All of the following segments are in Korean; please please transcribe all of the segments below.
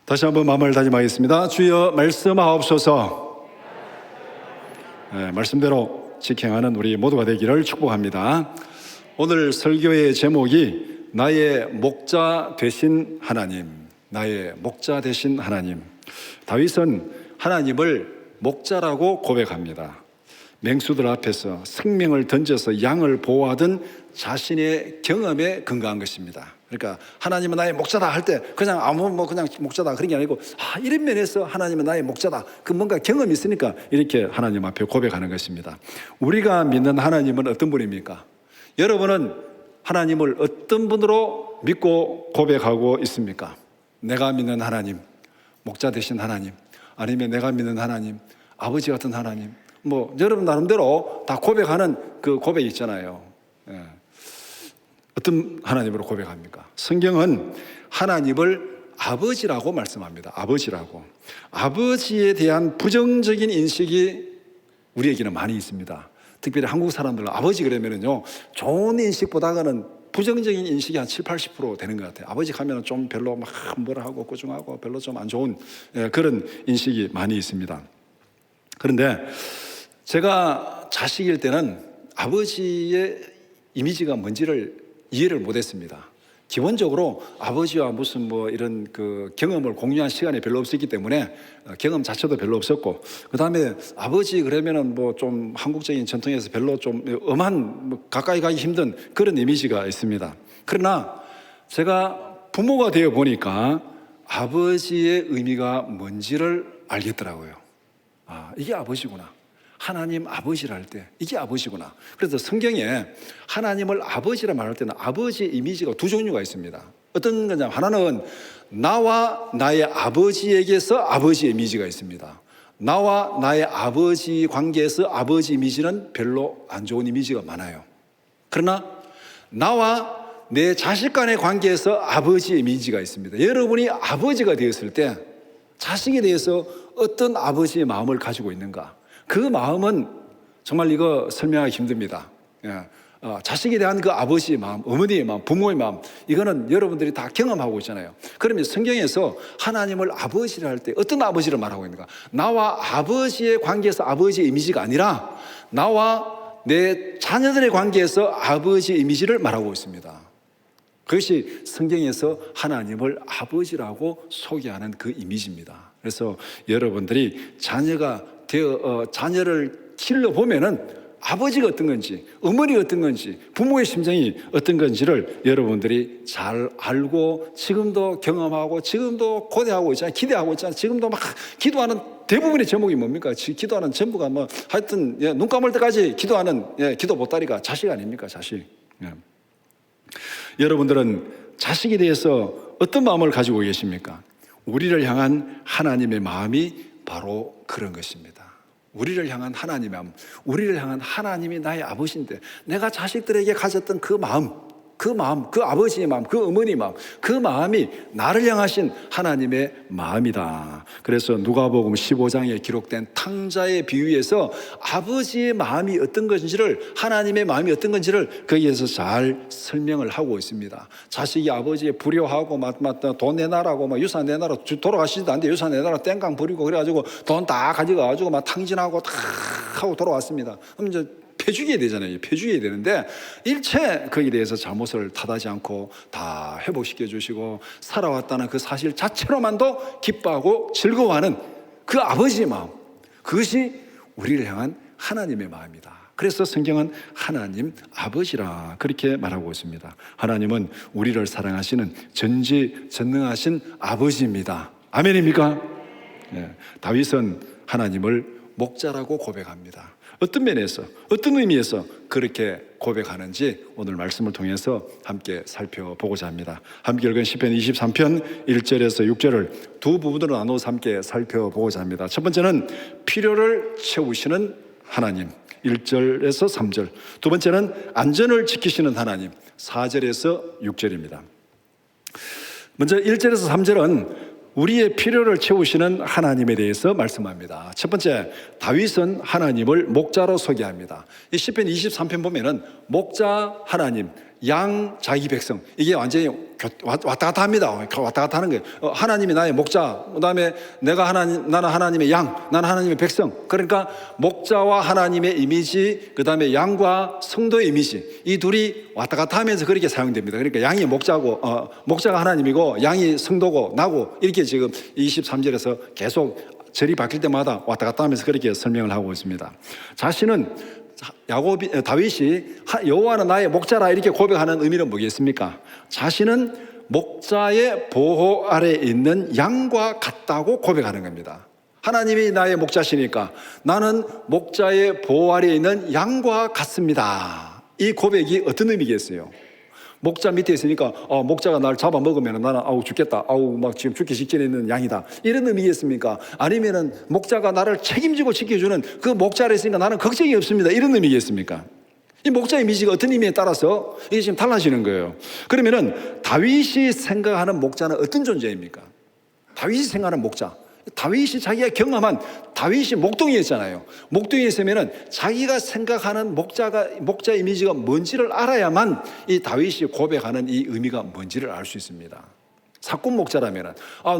다시 한번 마음을 다짐하겠습니다. 주여 말씀하옵소서. 말씀대로 직행하는 우리 모두가 되기를 축복합니다. 오늘 설교의 제목이 나의 목자 되신 하나님, 나의 목자 되신 하나님. 다윗은 하나님을 목자라고 고백합니다. 맹수들 앞에서 생명을 던져서 양을 보호하던 자신의 경험에 근거한 것입니다. 그러니까 하나님은 나의 목자다 할 때 그냥 그냥 목자다 그런 게 아니고 이런 면에서 하나님은 나의 목자다. 그 뭔가 경험이 있으니까 이렇게 하나님 앞에 고백하는 것입니다. 우리가 믿는 하나님은 어떤 분입니까? 여러분은 하나님을 어떤 분으로 믿고 고백하고 있습니까? 내가 믿는 하나님, 목자 되신 하나님, 아니면 내가 믿는 하나님, 아버지 같은 하나님, 여러분 나름대로 다 고백하는 그 고백이 있잖아요. 어떤 하나님으로 고백합니까? 성경은 하나님을 아버지라고 말씀합니다. 아버지라고. 아버지에 대한 부정적인 인식이 우리에게는 많이 있습니다. 특별히 한국 사람들은 아버지 그러면은요, 좋은 인식보다는 부정적인 인식이 한 70-80% 되는 것 같아요. 아버지 가면은 좀 별로 뭐라 하고 꾸중하고 별로 좀 안 좋은 그런 인식이 많이 있습니다. 그런데 제가 자식일 때는 아버지의 이미지가 뭔지를 이해를 못했습니다. 기본적으로 아버지와 무슨 이런 그 경험을 공유한 시간이 별로 없었기 때문에 경험 자체도 별로 없었고, 그 다음에 아버지 그러면은 좀 한국적인 전통에서 별로 좀 엄한 가까이 가기 힘든 그런 이미지가 있습니다. 그러나 제가 부모가 되어 보니까 아버지의 의미가 뭔지를 알겠더라고요. 이게 아버지구나. 하나님 아버지를 할 때 이게 아버지구나. 그래서 성경에 하나님을 아버지라 말할 때는 아버지의 이미지가 두 종류가 있습니다. 어떤 거냐면 하나는 나와 나의 아버지에게서 아버지의 이미지가 있습니다. 나와 나의 아버지 관계에서 아버지 이미지는 별로 안 좋은 이미지가 많아요. 그러나 나와 내 자식 간의 관계에서 아버지의 이미지가 있습니다. 여러분이 아버지가 되었을 때 자식에 대해서 어떤 아버지의 마음을 가지고 있는가? 그 마음은 정말 이거 설명하기 힘듭니다. 자식에 대한 그 아버지의 마음, 어머니의 마음, 부모의 마음, 이거는 여러분들이 다 경험하고 있잖아요. 그러면 성경에서 하나님을 아버지를 할 때 어떤 아버지를 말하고 있는가? 나와 아버지의 관계에서 아버지의 이미지가 아니라 나와 내 자녀들의 관계에서 아버지의 이미지를 말하고 있습니다. 그것이 성경에서 하나님을 아버지라고 소개하는 그 이미지입니다. 그래서 여러분들이 자녀를 길러보면은 아버지가 어떤 건지, 어머니가 어떤 건지, 부모의 심정이 어떤 건지를 여러분들이 잘 알고 지금도 경험하고 지금도 고대하고 있잖아요. 기대하고 있잖아요. 지금도 막 기도하는 대부분의 제목이 뭡니까? 기도하는 전부가 하여튼 눈 감을 때까지 기도하는 기도 보따리가 자식 아닙니까? 자식. 여러분들은 자식에 대해서 어떤 마음을 가지고 계십니까? 우리를 향한 하나님의 마음이 바로 그런 것입니다. 우리를 향한 하나님의 마음, 우리를 향한 하나님이 나의 아버지인데 내가 자식들에게 가졌던 그 마음, 그 아버지의 마음, 그 어머니의 마음, 그 마음이 나를 향하신 하나님의 마음이다. 그래서 누가복음 15장에 기록된 탕자의 비유에서 아버지의 마음이 어떤 건지를, 하나님의 마음이 어떤 건지를 거기에서 잘 설명을 하고 있습니다. 자식이 아버지의 불효하고 돈 내놔라고 유산 내놔라, 돌아가시지도 않는데 유산 내놔라 땡깡 부리고 그래가지고 돈 다 가져가가지고 탕진하고 다 하고 돌아왔습니다. 그럼 이제 폐죽여야 되잖아요. 폐죽여야 되는데 일체 거기에 대해서 잘못을 탓하지 않고 다 회복시켜 주시고 살아왔다는 그 사실 자체로만도 기뻐하고 즐거워하는 그 아버지의 마음, 그것이 우리를 향한 하나님의 마음이다. 그래서 성경은 하나님 아버지라 그렇게 말하고 있습니다. 하나님은 우리를 사랑하시는 전지전능하신 아버지입니다. 아멘입니까? 다윗은 하나님을 목자라고 고백합니다. 어떤 면에서, 어떤 의미에서 그렇게 고백하는지 오늘 말씀을 통해서 함께 살펴보고자 합니다. 함께 읽은 시편 23편 1절에서 6절을 두 부분으로 나눠서 함께 살펴보고자 합니다. 첫 번째는 필요를 채우시는 하나님, 1절에서 3절. 두 번째는 안전을 지키시는 하나님, 4절에서 6절입니다. 먼저 1절에서 3절은 우리의 필요를 채우시는 하나님에 대해서 말씀합니다. 첫 번째, 다윗은 하나님을 목자로 소개합니다. 이 시편 23편 보면은 목자 하나님, 양, 자기 백성. 이게 완전히 왔다 갔다 합니다. 왔다 갔다 하는 거예요. 하나님이 나의 목자, 그 다음에 나는 하나님의 양, 나는 하나님의 백성. 그러니까 목자와 하나님의 이미지, 그 다음에 양과 성도의 이미지, 이 둘이 왔다 갔다 하면서 그렇게 사용됩니다. 그러니까 양이 목자고, 목자가 하나님이고, 양이 성도고, 나고, 이렇게 지금 23절에서 계속 절이 바뀔 때마다 왔다 갔다 하면서 그렇게 설명을 하고 있습니다. 자신은 다윗이 여호와는 나의 목자라 이렇게 고백하는 의미는 뭐겠습니까? 자신은 목자의 보호 아래에 있는 양과 같다고 고백하는 겁니다. 하나님이 나의 목자시니까 나는 목자의 보호 아래에 있는 양과 같습니다. 이 고백이 어떤 의미겠어요? 목자 밑에 있으니까 목자가 나를 잡아먹으면 나는 죽겠다, 막 지금 죽기 직전에 있는 양이다, 이런 의미겠습니까? 아니면은 목자가 나를 책임지고 지켜주는 그 목자 아래 있으니까 나는 걱정이 없습니다, 이런 의미겠습니까? 이 목자의 이미지가 어떤 의미에 따라서 이게 지금 달라지는 거예요. 그러면은 다윗이 생각하는 목자는 어떤 존재입니까? 다윗이 생각하는 목자, 다윗이 자기가 경험한, 다윗이 목동이었잖아요. 목동에 있으면은 자기가 생각하는 목자 이미지가 뭔지를 알아야만 이 다윗이 고백하는 이 의미가 뭔지를 알 수 있습니다. 사꾼 목자라면은,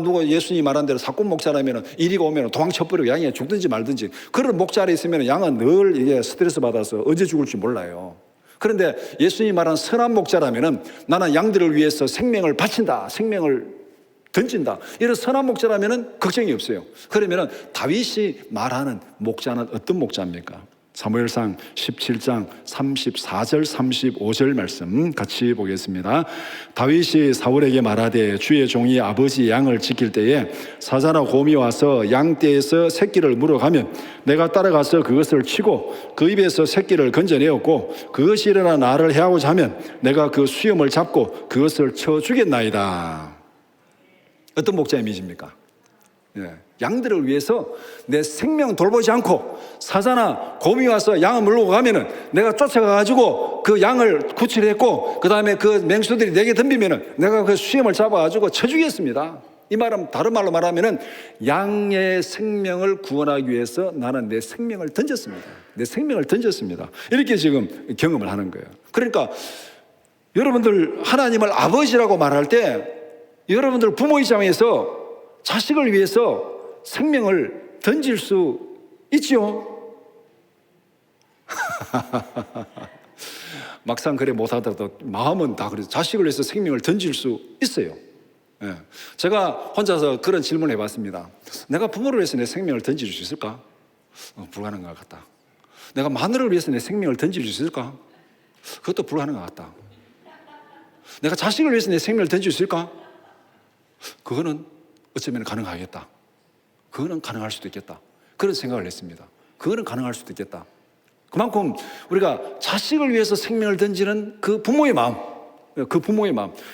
누가 예수님이 말한 대로 사꾼 목자라면은 이리가 오면은 도망쳐버리고 양이 죽든지 말든지, 그런 목자 아래 있으면은 양은 늘 이게 스트레스 받아서 언제 죽을지 몰라요. 그런데 예수님이 말한 선한 목자라면은 나는 양들을 위해서 생명을 바친다, 생명을 던진다, 이런 선한 목자라면 걱정이 없어요. 그러면 다윗이 말하는 목자는 어떤 목자입니까? 사무엘상 17장 34절 35절 말씀 같이 보겠습니다. 다윗이 사울에게 말하되 주의 종이 아버지 양을 지킬 때에 사자나 곰이 와서 양떼에서 새끼를 물어가면 내가 따라가서 그것을 치고 그 입에서 새끼를 건져내었고 그것이 일어나 나를 해하고자 하면 내가 그 수염을 잡고 그것을 쳐 죽였나이다. 어떤 목자 이미지입니까? 양들을 위해서 내 생명 돌보지 않고 사자나 곰이 와서 양을 물고 가면은 내가 쫓아가가지고 그 양을 구출했고 그 다음에 그 맹수들이 내게 덤비면은 내가 그 수염을 잡아가지고 쳐주겠습니다. 이 말은 다른 말로 말하면은 양의 생명을 구원하기 위해서 나는 내 생명을 던졌습니다. 내 생명을 던졌습니다. 이렇게 지금 경험을 하는 거예요. 그러니까 여러분들 하나님을 아버지라고 말할 때 여러분들 부모 입장에서 자식을 위해서 생명을 던질 수 있지요? 막상 그래 못하더라도 마음은 다 그래서 자식을 위해서 생명을 던질 수 있어요. 제가 혼자서 그런 질문을 해봤습니다. 내가 부모를 위해서 내 생명을 던질 수 있을까? 불가능한 것 같다. 내가 마누라를 위해서 내 생명을 던질 수 있을까? 그것도 불가능한 것 같다. 내가 자식을 위해서 내 생명을 던질 수 있을까? 그거는 어쩌면 가능하겠다. 그거는 가능할 수도 있겠다. 그런 생각을 했습니다. 그거는 가능할 수도 있겠다. 그만큼 우리가 자식을 위해서 생명을 던지는 그 부모의 마음,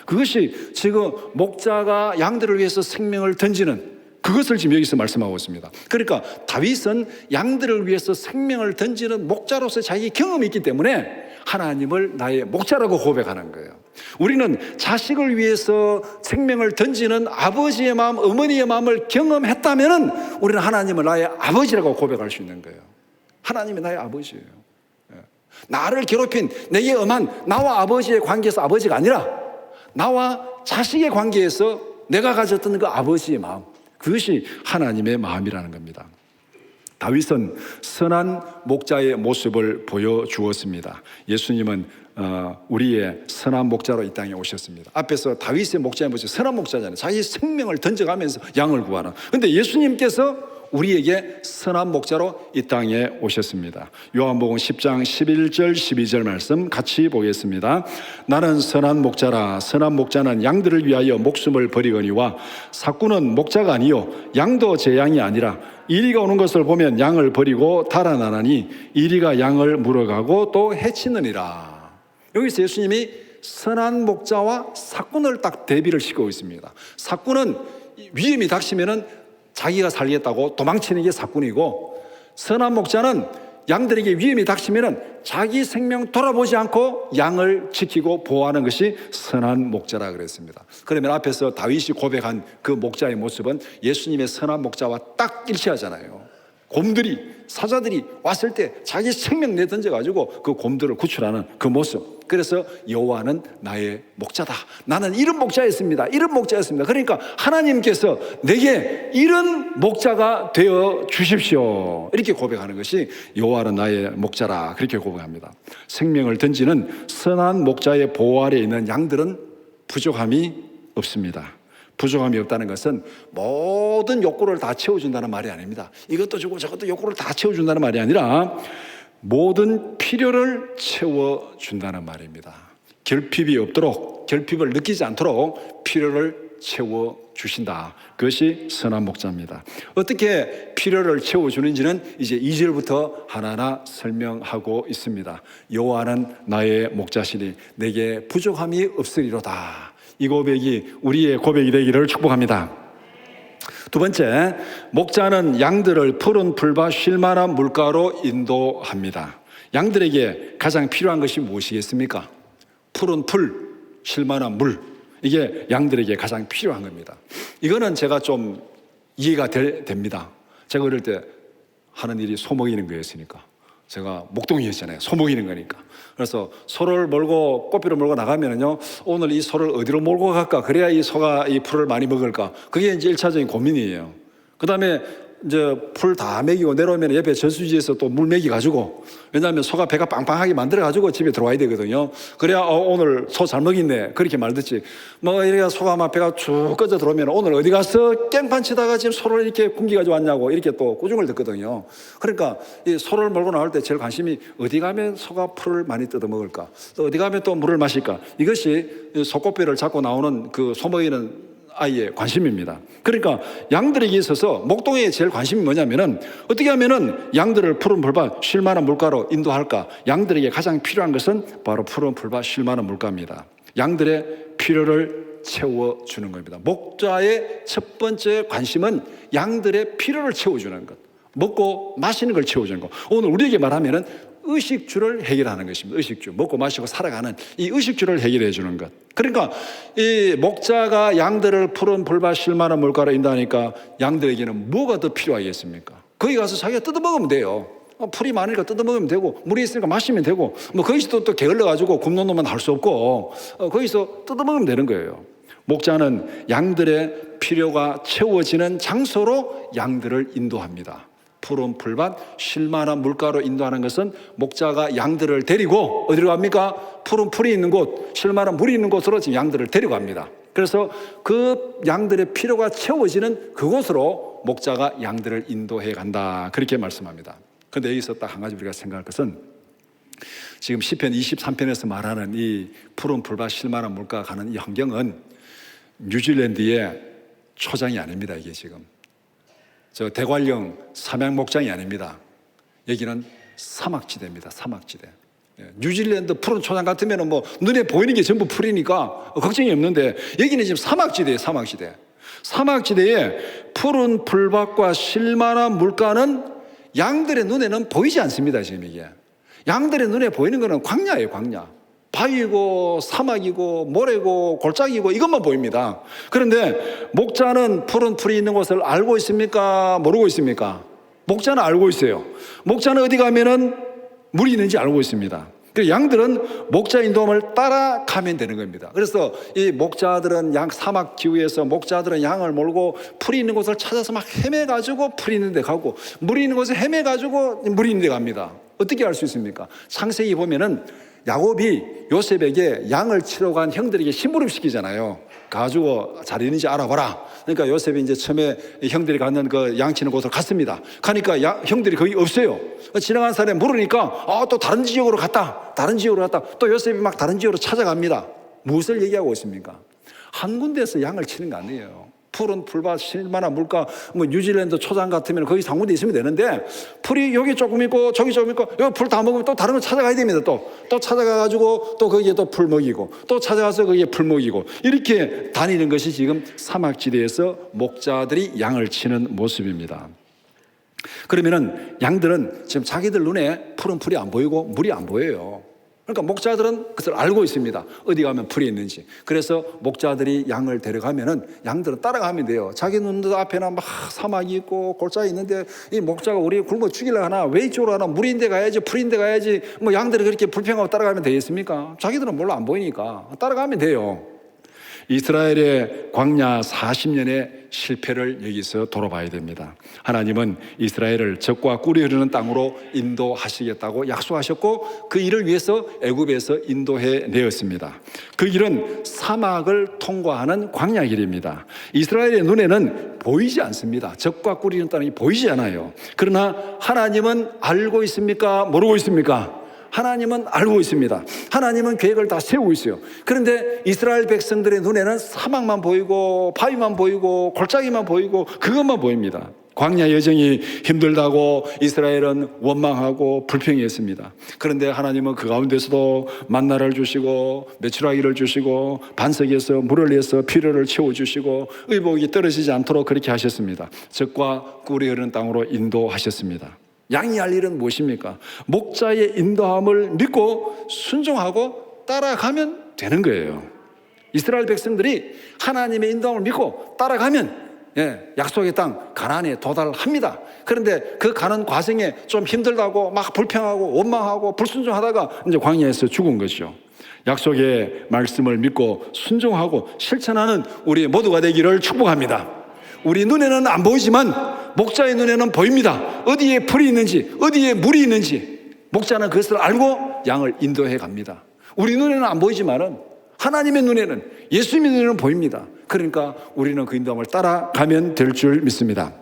그것이 지금 목자가 양들을 위해서 생명을 던지는 그것을 지금 여기서 말씀하고 있습니다. 그러니까 다윗은 양들을 위해서 생명을 던지는 목자로서 자기 경험이 있기 때문에 하나님을 나의 목자라고 고백하는 거예요. 우리는 자식을 위해서 생명을 던지는 아버지의 마음, 어머니의 마음을 경험했다면 우리는 하나님을 나의 아버지라고 고백할 수 있는 거예요. 하나님이 나의 아버지예요. 나를 괴롭힌 내게 엄한 나와 아버지의 관계에서 아버지가 아니라 나와 자식의 관계에서 내가 가졌던 그 아버지의 마음, 그것이 하나님의 마음이라는 겁니다. 다윗은 선한 목자의 모습을 보여주었습니다. 예수님은 우리의 선한 목자로 이 땅에 오셨습니다. 앞에서 다윗의 목자의 모습, 선한 목자잖아요. 자기 생명을 던져가면서 양을 구하는. 그런데 예수님께서 우리에게 선한 목자로 이 땅에 오셨습니다. 요한복음 10장 11절 12절 말씀 같이 보겠습니다. 나는 선한 목자라. 선한 목자는 양들을 위하여 목숨을 버리거니와 사꾼은 목자가 아니요 양도 제 양이 아니라 이리가 오는 것을 보면 양을 버리고 달아나나니 이리가 양을 물어가고 또 해치느니라. 여기서 예수님이 선한 목자와 사꾼을 딱 대비를 시키고 있습니다. 사꾼은 위험이 닥치면은 자기가 살겠다고 도망치는 게 사꾼이고, 선한 목자는 양들에게 위험이 닥치면은 자기 생명 돌아보지 않고 양을 지키고 보호하는 것이 선한 목자라 그랬습니다. 그러면 앞에서 다윗이 고백한 그 목자의 모습은 예수님의 선한 목자와 딱 일치하잖아요. 곰들이, 사자들이 왔을 때 자기 생명 내던져가지고 그 곰들을 구출하는 그 모습. 그래서 여호와는 나의 목자다. 나는 이런 목자였습니다. 이런 목자였습니다. 그러니까 하나님께서 내게 이런 목자가 되어 주십시오. 이렇게 고백하는 것이 여호와는 나의 목자라. 그렇게 고백합니다. 생명을 던지는 선한 목자의 보호 아래에 있는 양들은 부족함이 없습니다. 부족함이 없다는 것은 모든 욕구를 다 채워준다는 말이 아닙니다. 이것도 주고 저것도 욕구를 다 채워준다는 말이 아니라 모든 필요를 채워준다는 말입니다. 결핍이 없도록, 결핍을 느끼지 않도록 필요를 채워주신다. 그것이 선한 목자입니다. 어떻게 필요를 채워주는지는 이제 2절부터 하나하나 설명하고 있습니다. 여호와는 나의 목자시니 내게 부족함이 없으리로다. 이 고백이 우리의 고백이 되기를 축복합니다. 두 번째, 목자는 양들을 푸른 풀과 쉴 만한 물가로 인도합니다. 양들에게 가장 필요한 것이 무엇이겠습니까? 푸른 풀, 쉴 만한 물. 이게 양들에게 가장 필요한 겁니다. 이거는 제가 좀 이해가 됩니다. 제가 어릴 때 하는 일이 소 먹이는 거였으니까. 제가 목동이었잖아요. 소 먹이는 거니까. 그래서 소를 몰고, 꽃비를 몰고 나가면은요, 오늘 이 소를 어디로 몰고 갈까? 그래야 이 소가 이 풀을 많이 먹을까? 그게 이제 1차적인 고민이에요. 그 다음에 이제 풀 다 먹이고 내려오면 옆에 저수지에서 또 물 먹이가지고, 왜냐하면 소가 배가 빵빵하게 만들어가지고 집에 들어와야 되거든요. 그래야 오늘 소 잘 먹이네. 그렇게 말 듣지. 뭐 이래야 소가 막 배가 쭉 꺼져 들어오면 오늘 어디 가서 깽판 치다가 지금 소를 이렇게 굶겨가지고 왔냐고 이렇게 또 꾸중을 듣거든요. 그러니까 이 소를 몰고 나올 때 제일 관심이 어디 가면 소가 풀을 많이 뜯어 먹을까? 또 어디 가면 또 물을 마실까? 이것이 소꽃배를 잡고 나오는 그 소 먹이는 아이의 관심입니다. 그러니까 양들에게 있어서 목동에 제일 관심이 뭐냐면은 어떻게 하면은 양들을 푸른 풀과 쉴 만한 물가로 인도할까? 양들에게 가장 필요한 것은 바로 푸른 풀과 쉴 만한 물가입니다. 양들의 필요를 채워주는 겁니다. 목자의 첫 번째 관심은 양들의 필요를 채워주는 것, 먹고 마시는 걸 채워주는 것. 오늘 우리에게 말하면은 의식주를 해결하는 것입니다. 의식주, 먹고 마시고 살아가는 이 의식주를 해결해 주는 것. 그러니까 이 목자가 양들을 푸른 풀과 쉴 만한 물가로 인도하니까 양들에게는 뭐가 더 필요하겠습니까? 거기 가서 자기가 뜯어먹으면 돼요. 풀이 많으니까 뜯어먹으면 되고, 물이 있으니까 마시면 되고, 뭐 거기서 또 게을러가지고 굶는 놈은 할 수 없고, 거기서 뜯어먹으면 되는 거예요. 목자는 양들의 필요가 채워지는 장소로 양들을 인도합니다. 푸른 풀밭, 쉴 만한 물가로 인도하는 것은 목자가 양들을 데리고 어디로 갑니까? 푸른 풀이 있는 곳, 쉴 만한 물이 있는 곳으로 지금 양들을 데려갑니다. 그래서 그 양들의 필요가 채워지는 그곳으로 목자가 양들을 인도해 간다. 그렇게 말씀합니다. 그런데 여기서 딱 한 가지 우리가 생각할 것은 지금 시편 23편에서 말하는 이 푸른 풀밭, 쉴 만한 물가 가는 이 환경은 뉴질랜드의 초장이 아닙니다. 이게 지금 저 대관령 삼양 목장이 아닙니다. 여기는 사막지대입니다. 사막지대. 뉴질랜드 푸른 초장 같으면 뭐 눈에 보이는 게 전부 풀이니까 걱정이 없는데 여기는 지금 사막지대예요. 사막지대. 사막지대에 푸른 풀밭과 쉴 만한 물가는 양들의 눈에는 보이지 않습니다. 지금 이게 양들의 눈에 보이는 거는 광야예요. 광야. 바위고 사막이고 모래고 골짜기고 이것만 보입니다. 그런데 목자는 푸른 풀이 있는 곳을 알고 있습니까? 모르고 있습니까? 목자는 알고 있어요. 목자는 어디 가면은 물이 있는지 알고 있습니다. 그래서 양들은 목자 인도함을 따라가면 되는 겁니다. 그래서 이 목자들은 양 사막 기후에서 목자들은 양을 몰고 풀이 있는 곳을 찾아서 막 헤매가지고 풀이 있는 데 가고 물이 있는 곳에 헤매가지고 물이 있는 데 갑니다. 어떻게 알 수 있습니까? 창세기 보면은 야곱이 요셉에게 양을 치러 간 형들에게 심부름 시키잖아요. 가지고 잘 있는지 알아봐라. 그러니까 요셉이 이제 처음에 형들이 가는 그 양 치는 곳으로 갔습니다. 가니까 형들이 거기 없어요. 지나간 사람이 물으니까 또 다른 지역으로 갔다. 다른 지역으로 갔다. 또 요셉이 막 다른 지역으로 찾아갑니다. 무엇을 얘기하고 있습니까? 한 군데에서 양을 치는 거 아니에요. 푸른 풀밭, 쉴 만한 물가, 뭐 뉴질랜드 초장 같으면 거기 한 군데 있으면 되는데 풀이 여기 조금 있고 저기 조금 있고 여기 풀 다 먹으면 또 다른 거 찾아가야 됩니다. 또 찾아가가지고 또 거기에 또 풀 먹이고 또 찾아가서 거기에 풀 먹이고 이렇게 다니는 것이 지금 사막지대에서 목자들이 양을 치는 모습입니다. 그러면은 양들은 지금 자기들 눈에 푸른 풀이 안 보이고 물이 안 보여요. 그러니까 목자들은 그것을 알고 있습니다. 어디 가면 풀이 있는지. 그래서 목자들이 양을 데려가면은 양들은 따라가면 돼요. 자기 눈들 앞에나 막 사막이 있고 골짜기 있는데 이 목자가 우리 굶어 죽이려 하나, 왜 이쪽으로 하나, 물인데 가야지, 풀인데 가야지, 뭐 양들이 그렇게 불평하고 따라가면 되겠습니까? 자기들은 몰라 안 보이니까 따라가면 돼요. 이스라엘의 광야 40년의 실패를 여기서 돌아봐야 됩니다. 하나님은 이스라엘을 적과 꿀이 흐르는 땅으로 인도하시겠다고 약속하셨고 그 일을 위해서 애굽에서 인도해 내었습니다. 그 길은 사막을 통과하는 광야 길입니다. 이스라엘의 눈에는 보이지 않습니다. 적과 꿀이 흐르는 땅이 보이지 않아요. 그러나 하나님은 알고 있습니까? 모르고 있습니까? 하나님은 알고 있습니다. 하나님은 계획을 다 세우고 있어요. 그런데 이스라엘 백성들의 눈에는 사막만 보이고 바위만 보이고 골짜기만 보이고 그것만 보입니다. 광야 여정이 힘들다고 이스라엘은 원망하고 불평했습니다. 그런데 하나님은 그 가운데서도 만나를 주시고 메추라기를 주시고 반석에서 물을 내서 필요를 채워주시고 의복이 떨어지지 않도록 그렇게 하셨습니다. 적과 꿀이 흐르는 땅으로 인도하셨습니다. 양이 할 일은 무엇입니까? 목자의 인도함을 믿고 순종하고 따라가면 되는 거예요. 이스라엘 백성들이 하나님의 인도함을 믿고 따라가면 약속의 땅 가나안에 도달합니다. 그런데 그 가는 과정에 좀 힘들다고 막 불평하고 원망하고 불순종하다가 이제 광야에서 죽은 거죠. 약속의 말씀을 믿고 순종하고 실천하는 우리 모두가 되기를 축복합니다. 우리 눈에는 안 보이지만 목자의 눈에는 보입니다. 어디에 풀이 있는지, 어디에 물이 있는지 목자는 그것을 알고 양을 인도해 갑니다. 우리 눈에는 안 보이지만은 하나님의 눈에는, 예수님의 눈에는 보입니다. 그러니까 우리는 그 인도함을 따라가면 될 줄 믿습니다.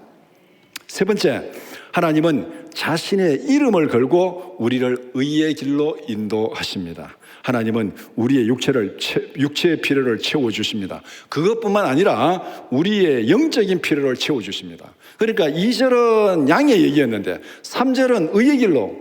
세 번째, 하나님은 자신의 이름을 걸고 우리를 의의 길로 인도하십니다. 하나님은 우리의 육체의 필요를 채워주십니다. 그것뿐만 아니라 우리의 영적인 필요를 채워주십니다. 그러니까 2절은 양의 얘기였는데 3절은 의의 길로,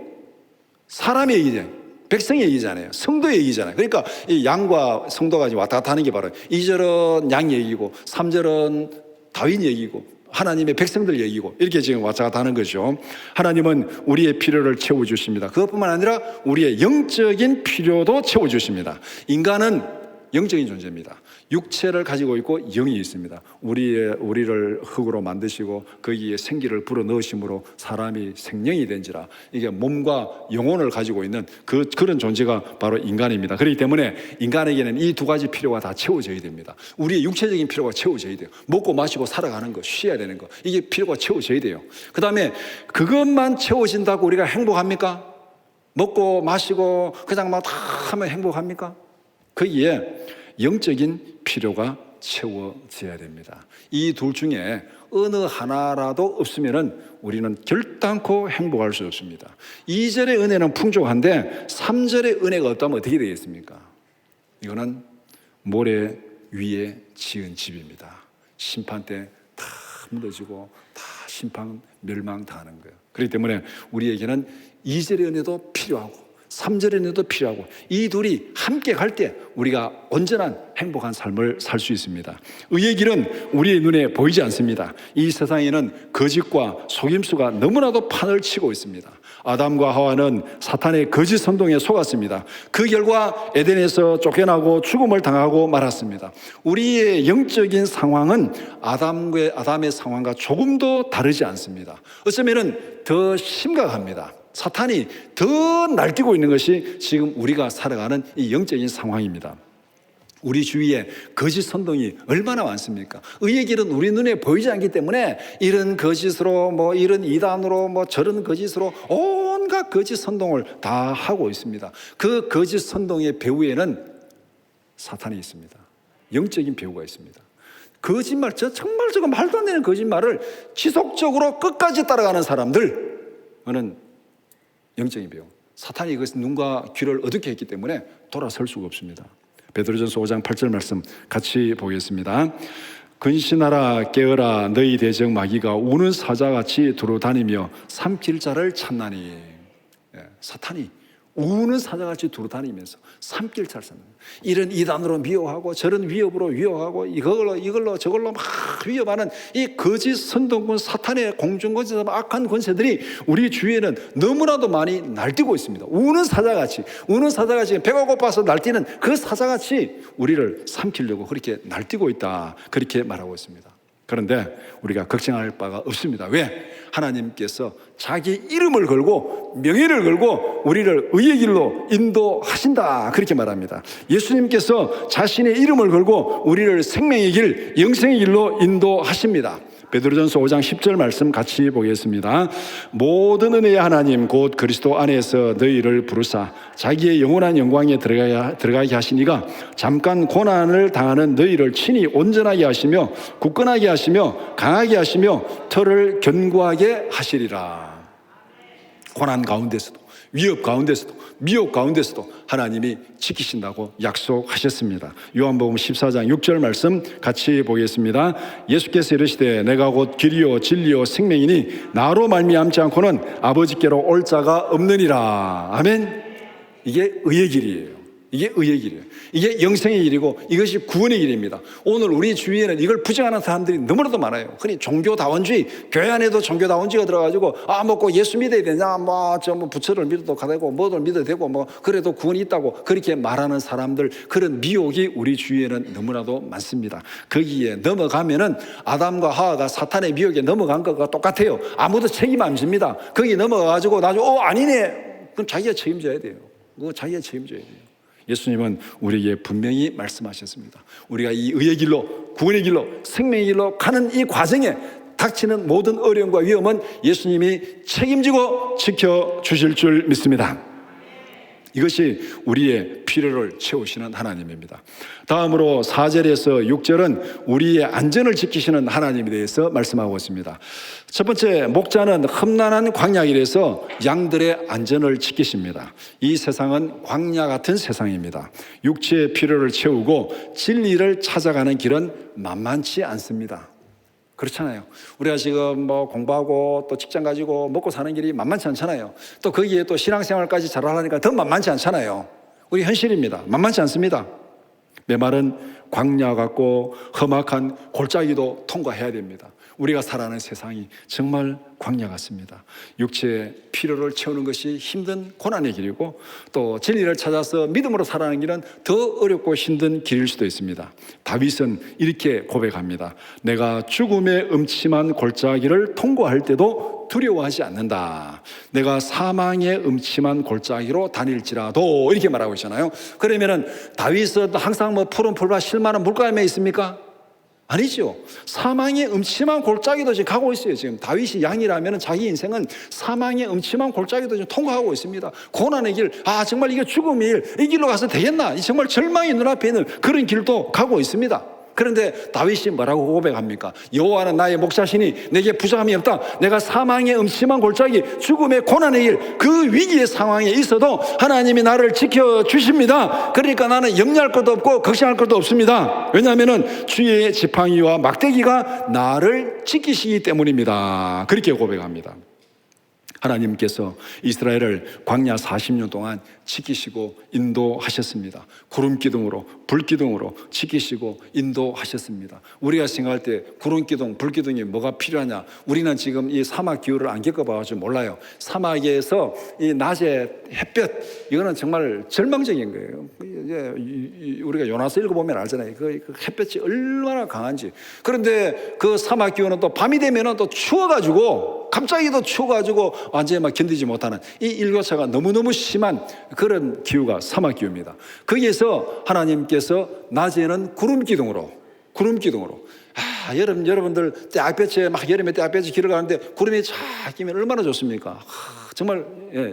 사람의 얘기잖아요. 백성의 얘기잖아요. 성도의 얘기잖아요. 그러니까 이 양과 성도가 왔다 갔다 하는 게 바로 2절은 양 얘기고 3절은 다윗 얘기고 하나님의 백성들 얘기고 이렇게 지금 왔다 갔다 하는 거죠. 하나님은 우리의 필요를 채워주십니다. 그것뿐만 아니라 우리의 영적인 필요도 채워주십니다. 인간은 영적인 존재입니다. 육체를 가지고 있고 영이 있습니다. 우리를 흙으로 만드시고 거기에 생기를 불어넣으심으로 사람이 생명이 된지라, 이게 몸과 영혼을 가지고 있는 그런 존재가 바로 인간입니다. 그렇기 때문에 인간에게는 이 두 가지 필요가 다 채워져야 됩니다. 우리의 육체적인 필요가 채워져야 돼요. 먹고 마시고 살아가는 거, 쉬어야 되는 거, 이게 필요가 채워져야 돼요. 그 다음에 그것만 채워진다고 우리가 행복합니까? 먹고 마시고 그냥 막 다 하면 행복합니까? 거기에 영적인 필요가 채워져야 됩니다. 이 둘 중에 어느 하나라도 없으면 우리는 결단코 행복할 수 없습니다. 2절의 은혜는 풍족한데 3절의 은혜가 없다면 어떻게 되겠습니까? 이거는 모래 위에 지은 집입니다. 심판 때 다 무너지고 다 심판 멸망 다 하는 거예요. 그렇기 때문에 우리에게는 2절의 은혜도 필요하고 3절의 은혜도 필요하고 이 둘이 함께 갈 때 우리가 온전한 행복한 삶을 살 수 있습니다. 의의 길은 우리의 눈에 보이지 않습니다. 이 세상에는 거짓과 속임수가 너무나도 판을 치고 있습니다. 아담과 하와는 사탄의 거짓 선동에 속았습니다. 그 결과 에덴에서 쫓겨나고 죽음을 당하고 말았습니다. 우리의 영적인 상황은 아담의 상황과 조금도 다르지 않습니다. 어쩌면 더 심각합니다. 사탄이 더 날뛰고 있는 것이 지금 우리가 살아가는 이 영적인 상황입니다. 우리 주위에 거짓 선동이 얼마나 많습니까? 의의 길은 우리 눈에 보이지 않기 때문에 이런 거짓으로 이런 이단으로 저런 거짓으로 온갖 거짓 선동을 다 하고 있습니다. 그 거짓 선동의 배후에는 사탄이 있습니다. 영적인 배후가 있습니다. 거짓말, 정말 저거 말도 안 되는 거짓말을 지속적으로 끝까지 따라가는 사람들은 영적인 배우. 사탄이 그 눈과 귀를 어둡게 했기 때문에 돌아설 수가 없습니다. 베드로전서 5장 8절 말씀 같이 보겠습니다. 근신하라 깨어라 너희 대적 마귀가 우는 사자같이 두루다니며 삼킬 자를 찾나니. 사탄이 우는 사자같이 두루다니면서 산길 찰사는 이런 이단으로 미워하고 저런 위협으로 위협하고 이걸로 저걸로 막 위협하는 이 거짓 선동군 사탄의 공중권세 악한 권세들이 우리 주위에는 너무나도 많이 날뛰고 있습니다. 우는 사자같이 배가 고파서 날뛰는 그 사자같이 우리를 삼키려고 그렇게 날뛰고 있다, 그렇게 말하고 있습니다. 그런데 우리가 걱정할 바가 없습니다. 왜? 하나님께서 자기 이름을 걸고 명예를 걸고 우리를 의의 길로 인도하신다, 그렇게 말합니다. 예수님께서 자신의 이름을 걸고 우리를 생명의 길, 영생의 길로 인도하십니다. 베드로전서 5장 10절 말씀 같이 보겠습니다. 모든 은혜의 하나님 곧 그리스도 안에서 너희를 부르사 자기의 영원한 영광에 들어가게 하시니가 잠깐 고난을 당하는 너희를 친히 온전하게 하시며 굳건하게 하시며 강하게 하시며 털을 견고하게 하시리라. 고난 가운데서도, 위협 가운데서도, 미혹 가운데서도 하나님이 지키신다고 약속하셨습니다. 요한복음 14장 6절 말씀 같이 보겠습니다. 예수께서 이르시되 내가 곧 길이요 진리요 생명이니 나로 말미암지 않고는 아버지께로 올 자가 없느니라. 아멘. 이게 의의 길이에요. 이게 의의 길이에요. 이게 영생의 길이고 이것이 구원의 길입니다. 오늘 우리 주위에는 이걸 부정하는 사람들이 너무나도 많아요. 흔히 종교다원주의, 교회 안에도 종교다원주의가 들어가지고 먹고 예수 믿어야 되냐, 부처를 믿어도 되고 뭐를 믿어도 되고 그래도 구원이 있다고 그렇게 말하는 사람들, 그런 미혹이 우리 주위에는 너무나도 많습니다. 거기에 넘어가면은 아담과 하와가 사탄의 미혹에 넘어간 것과 똑같아요. 아무도 책임 안 집니다. 거기 넘어가가지고 나중에 아니네, 그럼 자기가 책임져야 돼요. 그거 자기가 책임져야 돼요. 예수님은 우리에게 분명히 말씀하셨습니다. 우리가 이 의의 길로, 구원의 길로, 생명의 길로 가는 이 과정에 닥치는 모든 어려움과 위험은 예수님이 책임지고 지켜주실 줄 믿습니다. 이것이 우리의 필요를 채우시는 하나님입니다. 다음으로 4절에서 6절은 우리의 안전을 지키시는 하나님에 대해서 말씀하고 있습니다. 첫 번째, 목자는 험난한 광야길에서 양들의 안전을 지키십니다. 이 세상은 광야 같은 세상입니다. 육체의 필요를 채우고 진리를 찾아가는 길은 만만치 않습니다. 그렇잖아요. 우리가 지금 공부하고 또 직장 가지고 먹고 사는 길이 만만치 않잖아요. 또 거기에 또 신앙생활까지 잘하려니까 더 만만치 않잖아요. 우리 현실입니다. 만만치 않습니다. 메마른 광야 같고 험악한 골짜기도 통과해야 됩니다. 우리가 살아가는 세상이 정말 광야 같습니다. 육체의 필요를 채우는 것이 힘든 고난의 길이고 또 진리를 찾아서 믿음으로 살아가는 길은 더 어렵고 힘든 길일 수도 있습니다. 다윗은 이렇게 고백합니다. 내가 죽음의 음침한 골짜기를 통과할 때도 두려워하지 않는다. 내가 사망의 음침한 골짜기로 다닐지라도, 이렇게 말하고 있잖아요. 그러면은 다윗은 항상 푸른 풀밭 실만한 물가에 있습니까? 아니죠. 사망의 음침한 골짜기도 지금 가고 있어요. 지금 다윗이 양이라면 자기 인생은 사망의 음침한 골짜기도 지금 통과하고 있습니다. 고난의 길, 정말 이게 죽음의 길, 이 길로 가서 되겠나? 정말 절망이 눈앞에 있는 그런 길도 가고 있습니다. 그런데 다윗이 뭐라고 고백합니까? 여호와는 나의 목자시니 내게 부족함이 없다. 내가 사망의 음침한 골짜기, 죽음의 고난의 길, 그 위기의 상황에 있어도 하나님이 나를 지켜주십니다. 그러니까 나는 염려할 것도 없고 걱정할 것도 없습니다. 왜냐하면 주의 지팡이와 막대기가 나를 지키시기 때문입니다. 그렇게 고백합니다. 하나님께서 이스라엘을 광야 40년 동안 지키시고 인도하셨습니다. 구름 기둥으로, 불 기둥으로 지키시고 인도하셨습니다. 우리가 생각할 때 구름 기둥, 불 기둥이 뭐가 필요하냐? 우리는 지금 이 사막 기후를 안 겪어봐가지고 몰라요. 사막에서 이 낮에 햇볕, 이거는 정말 절망적인 거예요. 이제 우리가 요나서 읽어보면 알잖아요. 그 햇볕이 얼마나 강한지. 그런데 그 사막 기후는 또 밤이 되면은 또 추워가지고, 갑자기 또 추워가지고 완전히 막 견디지 못하는 이 일교차가 너무너무 심한 그런 기후가 사막 기후입니다. 거기에서 하나님께서 낮에는 구름 기둥으로 여러분들 떼약볕에 막 여름에 떼약볕에 길을 가는데 구름이 쫙 끼면 얼마나 좋습니까? 정말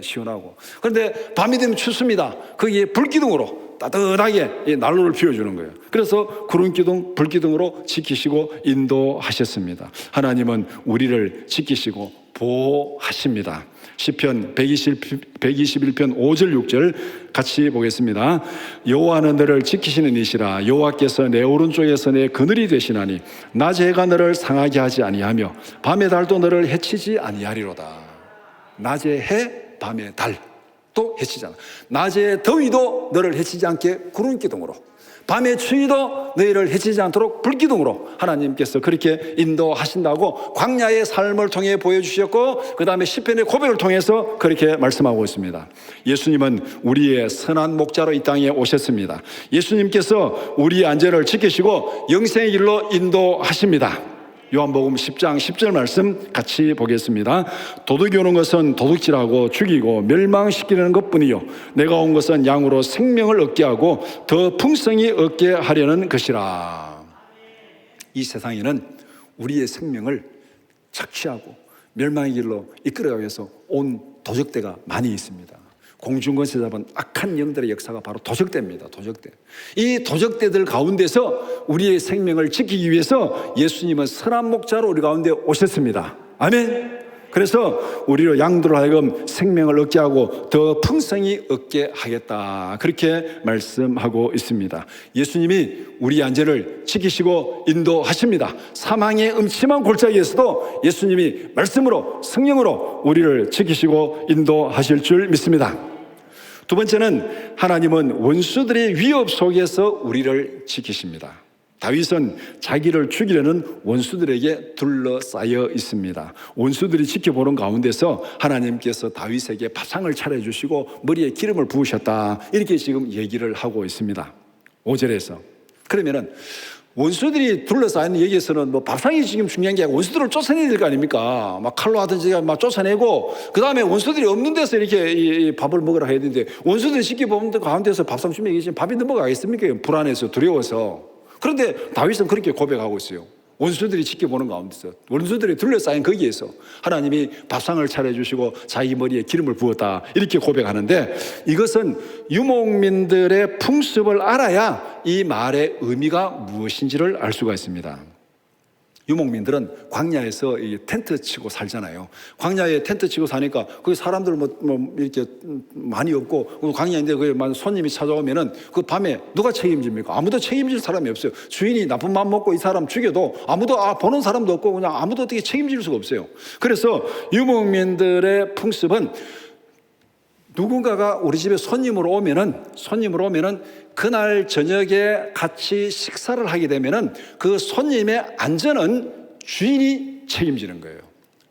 시원하고. 그런데 밤이 되면 춥습니다. 거기에 불기둥으로 따뜻하게 난로를 피워주는 거예요. 그래서 구름기둥, 불기둥으로 지키시고 인도하셨습니다. 하나님은 우리를 지키시고 보호하십니다. 시편 121편 5절 6절 같이 보겠습니다. 여호와는 너를 지키시는 이시라. 여호와께서 내 오른쪽에서 내 그늘이 되시나니 낮의 해가 너를 상하게 하지 아니하며 밤의 달도 너를 해치지 아니하리로다. 낮의 해, 밤의 달, 또 해치지 않아. 낮에 더위도 너를 해치지 않게 구름 기둥으로, 밤의 추위도 너희를 해치지 않도록 불기둥으로 하나님께서 그렇게 인도하신다고 광야의 삶을 통해 보여주셨고, 그 다음에 시편의 고백을 통해서 그렇게 말씀하고 있습니다. 예수님은 우리의 선한 목자로 이 땅에 오셨습니다. 예수님께서 우리의 안전을 지키시고 영생의 길로 인도하십니다. 요한복음 10장 10절 말씀 같이 보겠습니다. 도둑이 오는 것은 도둑질하고 죽이고 멸망시키려는 것뿐이요 내가 온 것은 양으로 생명을 얻게 하고 더 풍성히 얻게 하려는 것이라. 이 세상에는 우리의 생명을 착취하고 멸망의 길로 이끌어가기 위해서 온 도적대가 많이 있습니다. 공중권세 잡은 악한 영들의 역사가 바로 도적대입니다. 도적대. 이 도적대들 가운데서 우리의 생명을 지키기 위해서 예수님은 선한 목자로 우리 가운데 오셨습니다. 아멘. 그래서 우리로 양들로 하여금 생명을 얻게 하고 더 풍성히 얻게 하겠다, 그렇게 말씀하고 있습니다. 예수님이 우리 안전을 지키시고 인도하십니다. 사망의 음침한 골짜기에서도 예수님이 말씀으로 성령으로 우리를 지키시고 인도하실 줄 믿습니다. 두 번째는 하나님은 원수들의 위협 속에서 우리를 지키십니다. 다윗은 자기를 죽이려는 원수들에게 둘러싸여 있습니다. 원수들이 지켜보는 가운데서 하나님께서 다윗에게 밥상을 차려주시고 머리에 기름을 부으셨다, 이렇게 지금 얘기를 하고 있습니다. 5절에서. 그러면은 원수들이 둘러싸인 얘기에서는 뭐 밥상이 지금 중요한 게 아니고 원수들을 쫓아내야 될 거 아닙니까? 막 칼로 하든지 막 쫓아내고, 그 다음에 원수들이 없는 데서 이렇게 이 밥을 먹으라 해야 되는데, 원수들이 지켜보는 가운데서 밥상 주면 이게 지금 밥이 넘어가겠습니까? 불안해서, 두려워서. 그런데 다윗은 그렇게 고백하고 있어요. 원수들이 지켜보는 가운데서, 원수들이 둘러싸인 거기에서 하나님이 밥상을 차려주시고 자기 머리에 기름을 부었다, 이렇게 고백하는데, 이것은 유목민들의 풍습을 알아야 이 말의 의미가 무엇인지를 알 수가 있습니다. 유목민들은 광야에서 텐트 치고 살잖아요. 광야에 텐트 치고 사니까 거기 사람들 뭐 이렇게 많이 없고, 광야인데 그 손님이 찾아오면은 그 밤에 누가 책임집니까? 아무도 책임질 사람이 없어요. 주인이 나쁜 맘 먹고 이 사람 죽여도 아무도 보는 사람도 없고 그냥 아무도 어떻게 책임질 수가 없어요. 그래서 유목민들의 풍습은 누군가가 우리 집에 손님으로 오면은 그날 저녁에 같이 식사를 하게 되면은 그 손님의 안전은 주인이 책임지는 거예요.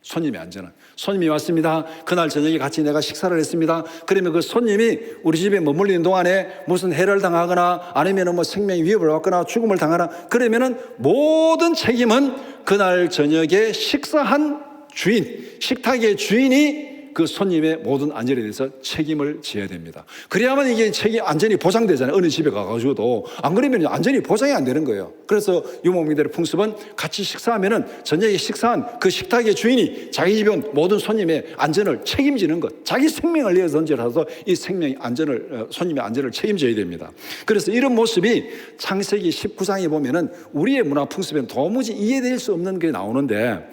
손님의 안전은. 손님이 왔습니다. 그날 저녁에 같이 내가 식사를 했습니다. 그러면 그 손님이 우리 집에 머물리는 동안에 무슨 해를 당하거나 아니면은 뭐 생명의 위협을 받거나 죽음을 당하나, 그러면은 모든 책임은 그날 저녁에 식사한 주인, 식탁의 주인이 그 손님의 모든 안전에 대해서 책임을 져야 됩니다. 그래야만 이게 안전이 보장되잖아요. 어느 집에 가가지고도. 안 그러면 안전이 보장이 안 되는 거예요. 그래서 유목민들의 풍습은 같이 식사하면은 저녁에 식사한 그 식탁의 주인이 자기 집에 온 모든 손님의 안전을 책임지는 것, 자기 생명을 내어던져서 이 생명의 안전을, 손님의 안전을 책임져야 됩니다. 그래서 이런 모습이 창세기 19장에 보면은 우리의 문화 풍습에는 도무지 이해될 수 없는 게 나오는데,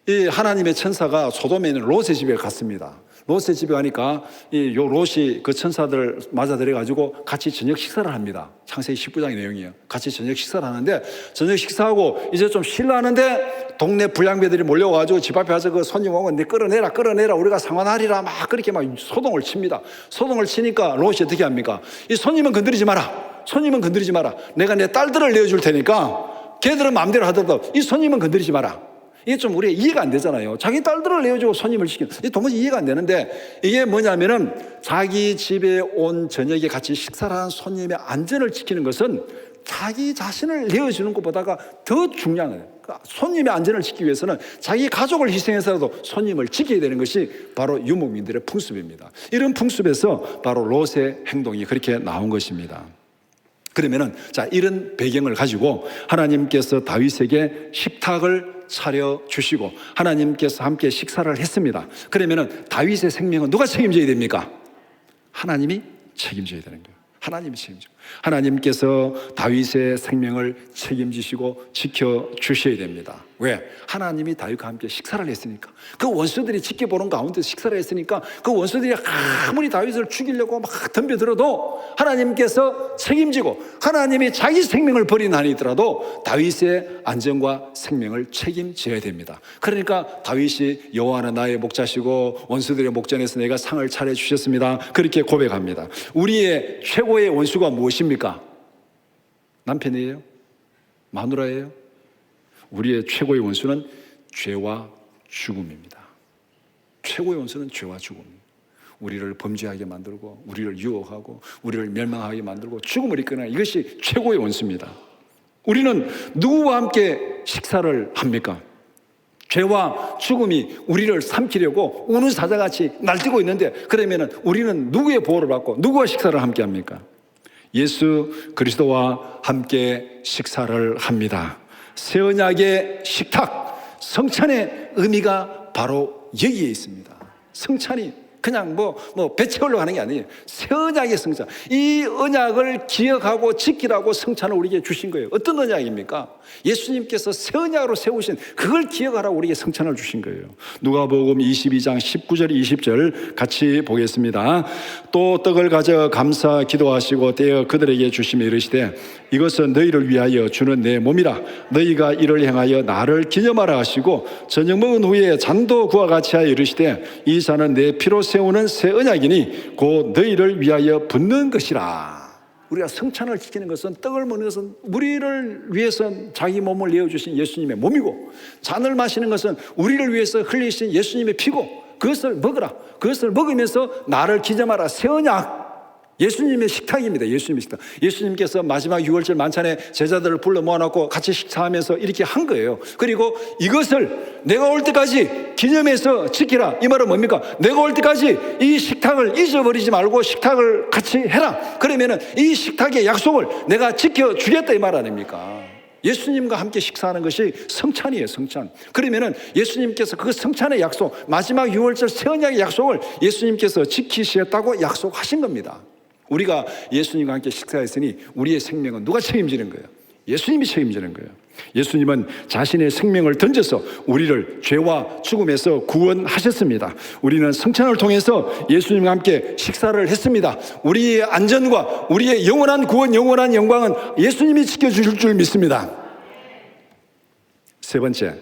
이 하나님의 천사가 소돔에 있는 롯의 집에 갔습니다. 롯의 집에 가니까 요 롯이 그 천사들을 맞아들여가지고 같이 저녁 식사를 합니다. 창세기 19장의 내용이에요. 같이 저녁 식사를 하는데, 저녁 식사하고 이제 좀 쉬려는데 동네 불량배들이 몰려와가지고 집 앞에 와서 그 손님 오면 내 끌어내라 우리가 상환하리라 막 그렇게 막 소동을 칩니다. 소동을 치니까 롯이 어떻게 합니까? 이 손님은 건드리지 마라. 내가 내 딸들을 내어줄 테니까 걔들은 마음대로 하더라도 이 손님은 건드리지 마라. 이게 좀 우리가 이해가 안 되잖아요. 자기 딸들을 내어주고 손님을 시키는, 이게 도무지 이해가 안 되는데, 이게 뭐냐면은 자기 집에 온 저녁에 같이 식사를 하는 손님의 안전을 지키는 것은 자기 자신을 내어주는 것보다가 더 중요한 거예요. 그러니까 손님의 안전을 지키기 위해서는 자기 가족을 희생해서라도 손님을 지켜야 되는 것이 바로 유목민들의 풍습입니다. 이런 풍습에서 바로 롯의 행동이 그렇게 나온 것입니다. 그러면은 자, 이런 배경을 가지고 하나님께서 다윗에게 식탁을 차려주시고 하나님께서 함께 식사를 했습니다. 그러면은 다윗의 생명은 누가 책임져야 됩니까? 하나님이 책임져야 되는 거예요. 하나님이 책임져. 하나님께서 다윗의 생명을 책임지시고 지켜주셔야 됩니다. 왜? 하나님이 다윗과 함께 식사를 했으니까. 그 원수들이 지켜보는 가운데 식사를 했으니까 그 원수들이 아무리 다윗을 죽이려고 막 덤벼들어도 하나님께서 책임지고 하나님이 자기 생명을 버린 한이 있더라도 다윗의 안전과 생명을 책임져야 됩니다. 그러니까 다윗이 여호와는 나의 목자시고 원수들의 목전에서 내가 상을 차려주셨습니다. 그렇게 고백합니다. 우리의 최고의 원수가 무엇입니까? 남편이에요? 마누라예요? 우리의 최고의 원수는 죄와 죽음입니다. 최고의 원수는 죄와 죽음입니다. 우리를 범죄하게 만들고 우리를 유혹하고 우리를 멸망하게 만들고 죽음을 이끄는 이것이 최고의 원수입니다. 우리는 누구와 함께 식사를 합니까? 죄와 죽음이 우리를 삼키려고 우는 사자같이 날뛰고 있는데 그러면 우리는 누구의 보호를 받고 누구와 식사를 함께 합니까? 예수 그리스도와 함께 식사를 합니다. 새 언약의 식탁, 성찬의 의미가 바로 여기에 있습니다. 성찬이 그냥 배 채우려고 하는 게 아니에요. 새 언약의 성찬. 이 언약을 기억하고 지키라고 성찬을 우리에게 주신 거예요. 어떤 언약입니까? 예수님께서 새 언약으로 세우신 그걸 기억하라고 우리에게 성찬을 주신 거예요. 누가복음 22장 19절 20절 같이 보겠습니다. 또 떡을 가져 감사 기도하시고 떼어 그들에게 주시며 이르시되 이것은 너희를 위하여 주는 내 몸이라. 너희가 이를 행하여 나를 기념하라 하시고 저녁 먹은 후에 잔도 그와 같이 하여 이르시되 이 잔은 내 피로 세우는 새 언약이니 곧 너희를 위하여 붓는 것이라. 우리가 성찬을 지키는 것은 떡을 먹는 것은 우리를 위해서 자기 몸을 내어주신 예수님의 몸이고 잔을 마시는 것은 우리를 위해서 흘리신 예수님의 피고 그것을 먹으라. 그것을 먹으면서 나를 기념하라. 새 언약 예수님의 식탁입니다. 예수님의 식탁. 예수님께서 마지막 6월절 만찬에 제자들을 불러 모아놓고 같이 식사하면서 이렇게 한 거예요. 그리고 이것을 내가 올 때까지 기념해서 지키라. 이 말은 뭡니까? 내가 올 때까지 이 식탁을 잊어버리지 말고 식탁을 같이 해라. 그러면은 이 식탁의 약속을 내가 지켜주겠다 이 말 아닙니까? 예수님과 함께 식사하는 것이 성찬이에요. 성찬. 그러면은 예수님께서 그 성찬의 약속, 마지막 6월절 새 언약의 약속을 예수님께서 지키시겠다고 약속하신 겁니다. 우리가 예수님과 함께 식사했으니 우리의 생명은 누가 책임지는 거예요? 예수님이 책임지는 거예요. 예수님은 자신의 생명을 던져서 우리를 죄와 죽음에서 구원하셨습니다. 우리는 성찬을 통해서 예수님과 함께 식사를 했습니다. 우리의 안전과 우리의 영원한 구원, 영원한 영광은 예수님이 지켜주실 줄 믿습니다. 세 번째,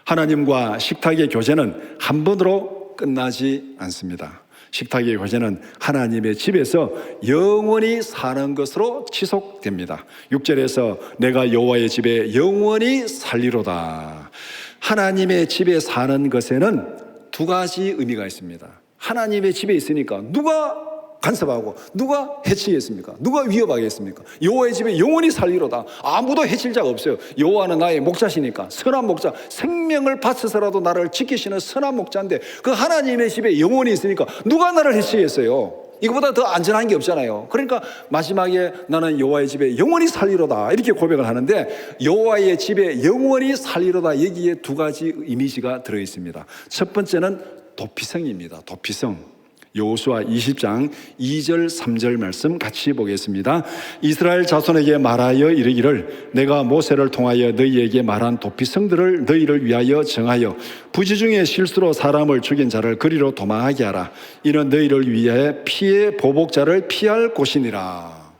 하나님과 식탁의 교제는 한 번으로 끝나지 않습니다. 식탁의 교제는 하나님의 집에서 영원히 사는 것으로 지속됩니다. 6절에서 내가 여호와의 집에 영원히 살리로다. 하나님의 집에 사는 것에는 두 가지 의미가 있습니다. 하나님의 집에 있으니까 누가 간섭하고 누가 해치겠습니까? 누가 위협하겠습니까? 여호와의 집에 영원히 살리로다. 아무도 해칠 자가 없어요. 여호와는 나의 목자시니까 선한 목자, 생명을 바쳐서라도 나를 지키시는 선한 목자인데 그 하나님의 집에 영원히 있으니까 누가 나를 해치겠어요? 이거보다 더 안전한 게 없잖아요. 그러니까 마지막에 나는 여호와의 집에 영원히 살리로다 이렇게 고백을 하는데 여호와의 집에 영원히 살리로다 여기에 두 가지 이미지가 들어있습니다. 첫 번째는 도피성입니다. 도피성. 여호수아 20장 2절 3절 말씀 같이 보겠습니다. 이스라엘 자손에게 말하여 이르기를 내가 모세를 통하여 너희에게 말한 도피성들을 너희를 위하여 정하여 부지 중에 실수로 사람을 죽인 자를 그리로 도망하게 하라. 이는 너희를 위해 피의 보복자를 피할 곳이니라.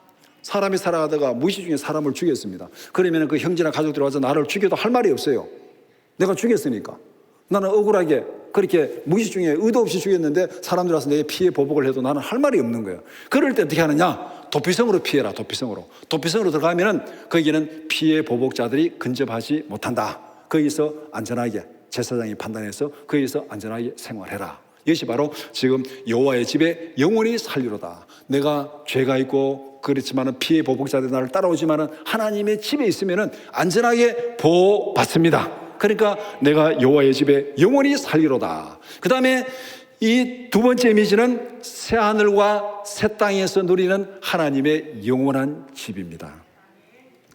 사람이 살아가다가 무의식 중에 사람을 죽였습니다. 그러면 그 형제나 가족들이 와서 나를 죽여도 할 말이 없어요. 내가 죽였으니까. 나는 억울하게 그렇게 무의식 중에 의도 없이 죽였는데 사람들이 와서 내게 피해 보복을 해도 나는 할 말이 없는 거예요. 그럴 때 어떻게 하느냐? 도피성으로 피해라. 도피성으로 들어가면은 거기는 피해 보복자들이 근접하지 못한다. 거기서 안전하게 제사장이 판단해서 거기서 안전하게 생활해라. 이것이 바로 지금 여호와의 집에 영원히 살리로다. 내가 죄가 있고 그렇지만은 피해 보복자들이 나를 따라오지만은 하나님의 집에 있으면은 안전하게 보호받습니다. 그러니까 내가 여호와의 집에 영원히 살리로다. 그 다음에 이 두 번째 이미지는 새 하늘과 새 땅에서 누리는 하나님의 영원한 집입니다.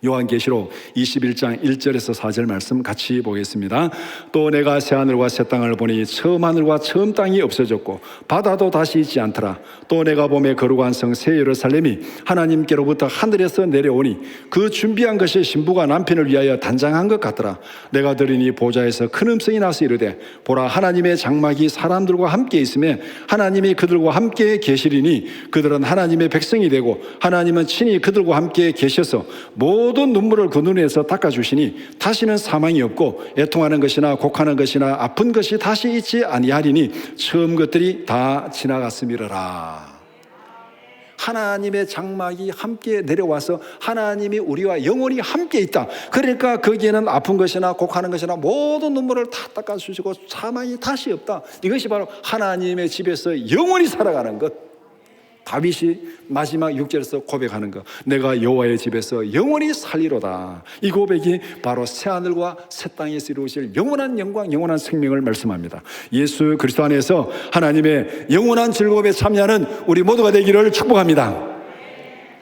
요한계시록 21장 1절에서 4절 말씀 같이 보겠습니다. 또 내가 새 하늘과 새 땅을 보니 처음 하늘과 처음 땅이 없어졌고 바다도 다시 있지 않더라. 또 내가 보매 거룩한 성 새 예루살렘이 하나님께로부터 하늘에서 내려오니 그 준비한 것이 신부가 남편을 위하여 단장한 것 같더라. 내가 들으니 보좌에서 큰 음성이 나서 이르되 보라 하나님의 장막이 사람들과 함께 있으며 하나님이 그들과 함께 계시리니 그들은 하나님의 백성이 되고 하나님은 친히 그들과 함께 계셔서 모든 눈물을 그 눈에서 닦아주시니 다시는 사망이 없고 애통하는 것이나 곡하는 것이나 아픈 것이 다시 있지 아니하리니 처음 것들이 다 지나갔음이러라. 하나님의 장막이 함께 내려와서 하나님이 우리와 영원히 함께 있다. 그러니까 거기에는 아픈 것이나 곡하는 것이나 모든 눈물을 다 닦아주시고 사망이 다시 없다. 이것이 바로 하나님의 집에서 영원히 살아가는 것. 다윗이 마지막 6절에서 고백하는 것, 내가 여호와의 집에서 영원히 살리로다. 이 고백이 바로 새하늘과 새 땅에서 이루어질 영원한 영광, 영원한 생명을 말씀합니다. 예수 그리스도 안에서 하나님의 영원한 즐거움에 참여하는 우리 모두가 되기를 축복합니다.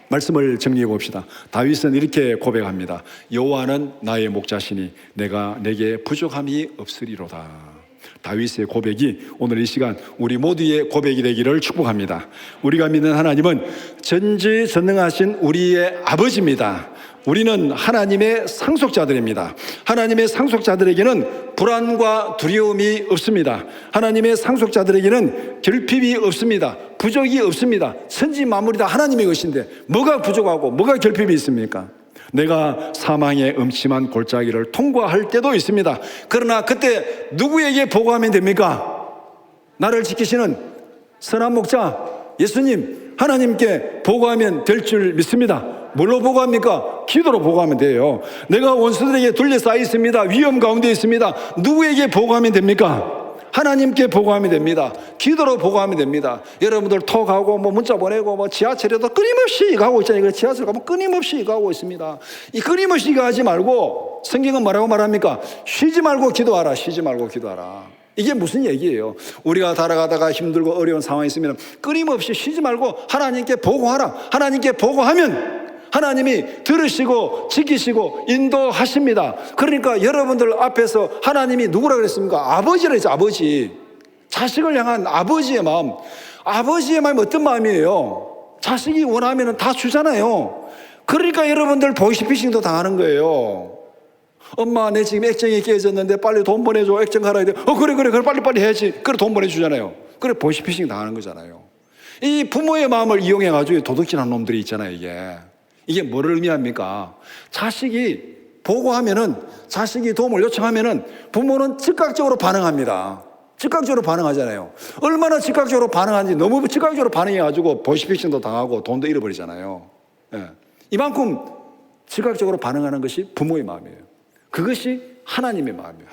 말씀을 정리해 봅시다. 다윗은 이렇게 고백합니다. 여호와는 나의 목자시니 내가 내게 부족함이 없으리로다. 다윗의 고백이 오늘 이 시간 우리 모두의 고백이 되기를 축복합니다. 우리가 믿는 하나님은 전지전능하신 우리의 아버지입니다. 우리는 하나님의 상속자들입니다. 하나님의 상속자들에게는 불안과 두려움이 없습니다. 하나님의 상속자들에게는 결핍이 없습니다. 부족이 없습니다. 천지만물이 다 하나님의 것인데 뭐가 부족하고 뭐가 결핍이 있습니까? 내가 사망의 음침한 골짜기를 통과할 때도 있습니다. 그러나 그때 누구에게 보고하면 됩니까? 나를 지키시는 선한 목자 예수님 하나님께 보고하면 될 줄 믿습니다. 뭘로 보고합니까? 기도로 보고하면 돼요. 내가 원수들에게 둘러싸여 있습니다. 위험 가운데 있습니다. 누구에게 보고하면 됩니까? 하나님께 보고하면 됩니다. 기도로 보고하면 됩니다. 여러분들 톡하고 문자 보내고 지하철에도 끊임없이 가고 있잖아요. 지하철 가면 끊임없이 가고 있습니다. 이 끊임없이 가지 말고 성경은 뭐라고 말합니까? 쉬지 말고 기도하라. 쉬지 말고 기도하라. 이게 무슨 얘기예요? 우리가 살아가다가 힘들고 어려운 상황이 있으면 끊임없이 쉬지 말고 하나님께 보고하라. 하나님께 보고하면 하나님이 들으시고 지키시고 인도하십니다. 그러니까 여러분들 앞에서 하나님이 누구라 그랬습니까? 아버지라 했죠. 아버지. 자식을 향한 아버지의 마음. 아버지의 마음이 어떤 마음이에요? 자식이 원하면 다 주잖아요. 그러니까 여러분들 보이스피싱도 당하는 거예요. 엄마 내 지금 액정이 깨졌는데 빨리 돈 보내줘. 액정 갈아야 돼. 그래 빨리 해야지. 그래 돈 보내주잖아요. 그래 보이스피싱 당하는 거잖아요. 이 부모의 마음을 이용해가지고 도둑질하는 놈들이 있잖아요. 이게 뭐를 의미합니까? 자식이 보고하면은, 자식이 도움을 요청하면은 부모는 즉각적으로 반응합니다. 즉각적으로 반응하잖아요. 얼마나 즉각적으로 반응하는지 너무 즉각적으로 반응해가지고 보이스피싱도 당하고 돈도 잃어버리잖아요. 이만큼 즉각적으로 반응하는 것이 부모의 마음이에요. 그것이 하나님의 마음이에요.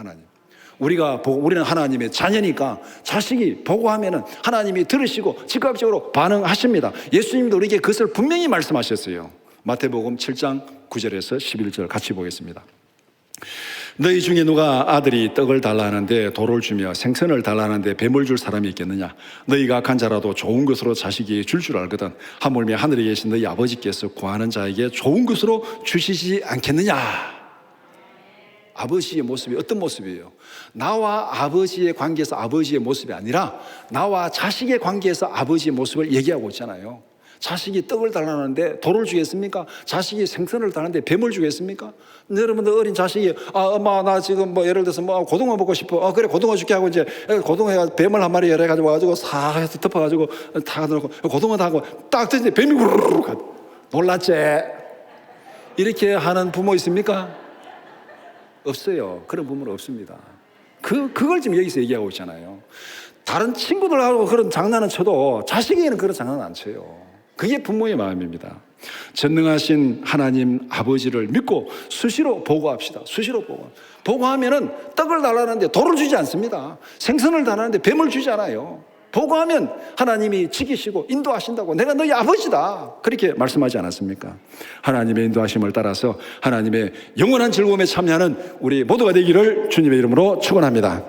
우리는 하나님의 자녀니까 자식이 보고하면은 하나님이 들으시고 즉각적으로 반응하십니다. 예수님도 우리에게 그것을 분명히 말씀하셨어요. 마태복음 7장 9절에서 11절 같이 보겠습니다. 너희 중에 누가 아들이 떡을 달라 하는데 돌을 주며 생선을 달라 하는데 뱀을 줄 사람이 있겠느냐? 너희가 악한 자라도 좋은 것으로 자식에게 줄 알거든 하물며 하늘에 계신 너희 아버지께서 구하는 자에게 좋은 것으로 주시지 않겠느냐? 아버지의 모습이 어떤 모습이에요? 나와 아버지의 관계에서 아버지의 모습이 아니라 나와 자식의 관계에서 아버지의 모습을 얘기하고 있잖아요. 자식이 떡을 달라는데 돌을 주겠습니까? 자식이 생선을 달라는데 뱀을 주겠습니까? 여러분들 어린 자식이 엄마 나 지금 예를 들어서 고등어 먹고 싶어. 그래 고등어 줄게 하고 이제 고등어가 뱀을 한 마리 열어 가지고 와가지고 싹 해서 덮어가지고 다 넣고 고등어 다 하고 딱 던지는데 뱀이 우르르 놀랐지? 이렇게 하는 부모 있습니까? 없어요. 그런 부모는 없습니다. 그걸 지금 여기서 얘기하고 있잖아요. 다른 친구들하고 그런 장난은 쳐도 자식에게는 그런 장난은 안 쳐요. 그게 부모의 마음입니다. 전능하신 하나님 아버지를 믿고 수시로 보고합시다. 수시로 보고하면은 떡을 달라는데 돌을 주지 않습니다. 생선을 달라는데 뱀을 주지 않아요. 보고하면 하나님이 지키시고 인도하신다고. 내가 너희 아버지다 그렇게 말씀하지 않았습니까? 하나님의 인도하심을 따라서 하나님의 영원한 즐거움에 참여하는 우리 모두가 되기를 주님의 이름으로 축원합니다.